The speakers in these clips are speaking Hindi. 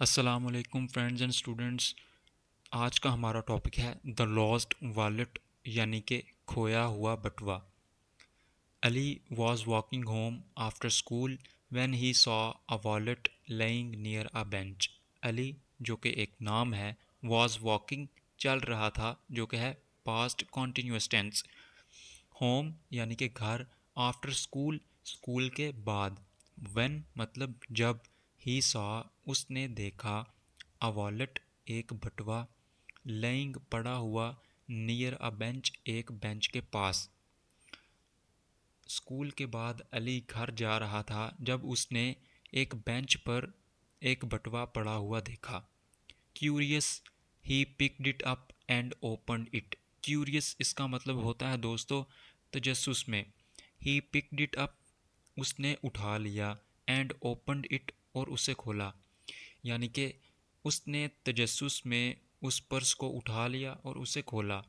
अस्सलामुअलैकुम फ्रेंड्स एंड स्टूडेंट्स। आज का हमारा टॉपिक है द लॉस्ट वॉलेट यानी कि खोया हुआ बटुआ। Ali was walking home after school when he saw a wallet laying near a bench. Ali जो कि एक नाम है, वॉज वॉकिंग चल रहा था जो कि है पास्ट कॉन्टिन्यूस टेंस। होम यानी कि घर, आफ्टर स्कूल स्कूल के बाद, व्हेन मतलब जब, ही सॉ उसने देखा, अ वॉलेट एक बटुआ, लेइंग पड़ा हुआ, नियर अ बेंच एक बेंच के पास। स्कूल के बाद अली घर जा रहा था जब उसने एक बेंच पर एक बटुआ पड़ा हुआ देखा। Curious he picked it up and opened it. Curious इसका मतलब होता है दोस्तों तजस्सुस में। ही पिक्ड इट अप उसने उठा लिया, एंड ओपनड इट और उसे खोला, यानी कि उसने तजस्सुस में उस पर्स को उठा लिया और उसे खोला।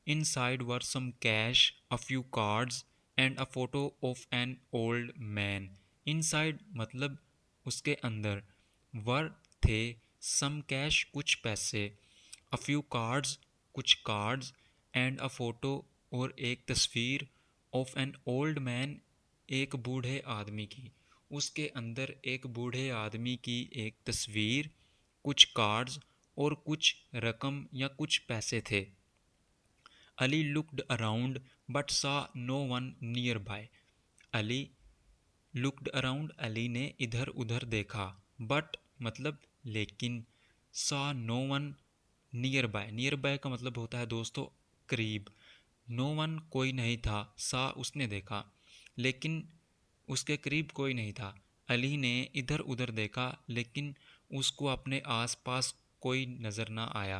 Inside were some cash, a few cards and a photo of an old man. Inside मतलब उसके अंदर, वर थे, सम कैश कुछ पैसे, अ फ्यू कार्ड्स कुछ कार्ड्स, एंड अ फोटो और एक तस्वीर, ऑफ एन ओल्ड मैन एक बूढ़े आदमी की। उसके अंदर एक बूढ़े आदमी की एक तस्वीर, कुछ कार्ड्स और कुछ रकम या कुछ पैसे थे। Ali looked around but saw no one nearby. Ali looked around Ali ने इधर उधर देखा, बट मतलब लेकिन, saw no one nearby, nearby का मतलब होता है दोस्तों करीब। नो वन कोई नहीं था, सा उसने देखा, लेकिन उसके करीब कोई नहीं था। अली ने इधर उधर देखा लेकिन उसको अपने आसपास कोई नज़र ना आया।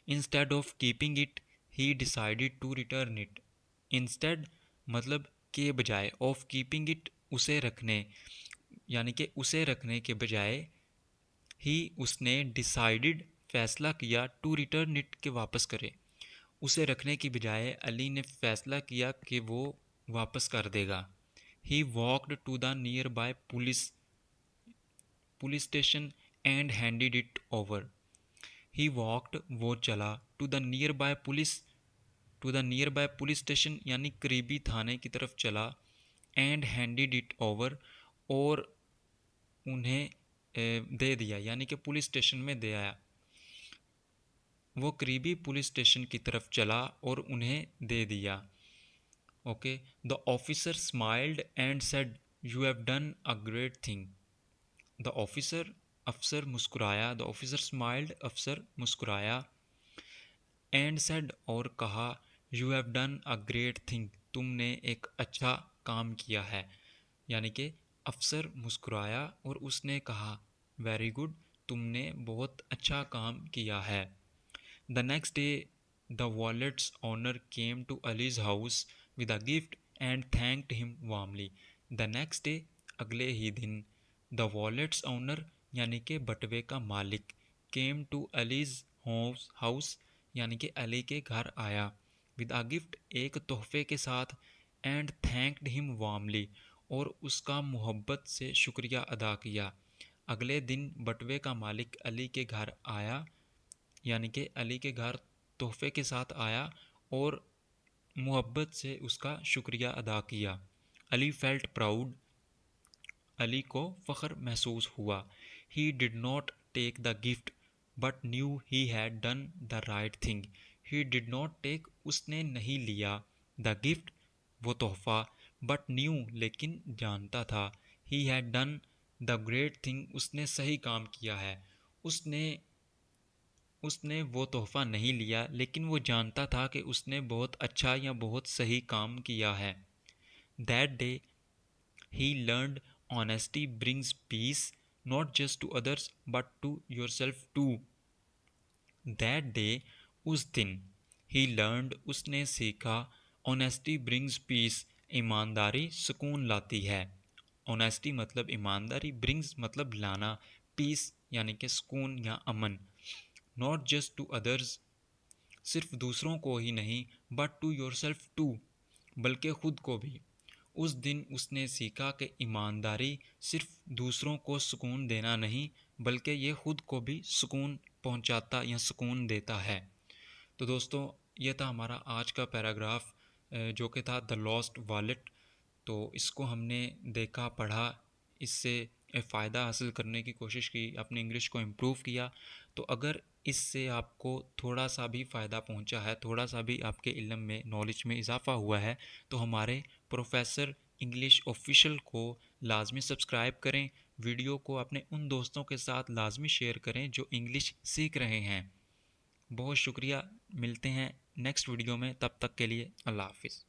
Instead of keeping it he decided to return it. Instead मतलब के बजाय, ऑफ कीपिंग इट उसे रखने, यानी कि उसे रखने के बजाय, ही उसने डिसाइडेड फैसला किया, टू रिटर्न इट के वापस करे। उसे रखने की बजाय अली ने फैसला किया कि वो वापस कर देगा। He walked to the nearby police police station and handed it over. He walked वो चला, to the nearby police station यानी करीबी थाने की तरफ चला, एंड हैंडेड इट ओवर और उन्हें दे दिया, यानी कि पुलिस स्टेशन में दे आया। वो करीबी पुलिस स्टेशन की तरफ चला और उन्हें दे दिया। Okay, the officer smiled and said, you have done a great thing. The officer अफसर मुस्कुराया, द ऑफिसर स्माइल्ड अफसर मुस्कुराया, एंड सेड और कहा, you have done a great thing तुमने एक अच्छा काम किया है। यानी कि अफसर मुस्कुराया और उसने कहा, वेरी गुड तुमने बहुत अच्छा काम किया है। The next day the wallet's owner came to Ali's house with a gift and thanked him warmly. The next day अगले ही दिन, द वॉलेट्स ओनर यानी कि बटवे का मालिक, केम टू अलीज हाउस यानी कि अली के घर आया, विद अ गिफ्ट एक तोहफे के साथ, एंड थैंक्ड हिम वार्मली और उसका मोहब्बत से शुक्रिया अदा किया। अगले दिन बटवे का मालिक अली के घर आया, यानी कि अली के घर तोहफे के साथ आया और मोहब्बत से उसका शुक्रिया अदा किया। अली फेल्ट प्राउड, अली को फ़ख्र महसूस हुआ। He did not take the gift but knew he had done the right thing. He did not take उसने नहीं लिया, द गिफ्ट वो तोहफ़ा, बट न्यू लेकिन जानता था, ही had done the great thing उसने सही काम किया है। उसने उसने वो तोहफ़ा नहीं लिया लेकिन वो जानता था कि उसने बहुत अच्छा या बहुत सही काम किया है। That day he learned honesty brings peace not just to others but to yourself too. That day उस दिन, he learned उसने सीखा, honesty brings peace ईमानदारी सुकून लाती है। honesty मतलब ईमानदारी, brings मतलब लाना, peace यानी कि सुकून या अमन। not just to others सिर्फ दूसरों को ही नहीं, बट टू योरसेल्फ टू बल्कि खुद को भी। उस दिन उसने सीखा कि ईमानदारी सिर्फ दूसरों को सुकून देना नहीं बल्कि ये ख़ुद को भी सुकून पहुंचाता या सुकून देता है। तो दोस्तों, ये था हमारा आज का पैराग्राफ जो कि था द लॉस्ट वॉलेट। तो इसको हमने देखा, पढ़ा, इससे फ़ायदा हासिल करने की कोशिश की, अपनी इंग्लिश को इम्प्रूव किया। तो अगर इससे आपको थोड़ा सा भी फ़ायदा पहुंचा है, थोड़ा सा भी आपके इल्म में, नॉलेज में इजाफ़ा हुआ है, तो हमारे प्रोफेसर इंग्लिश ऑफिशियल को लाजमी सब्सक्राइब करें। वीडियो को अपने उन दोस्तों के साथ लाजमी शेयर करें जो इंग्लिश सीख रहे हैं। बहुत शुक्रिया। मिलते हैं नेक्स्ट वीडियो में, तब तक के लिए अल्लाह हाफिज़।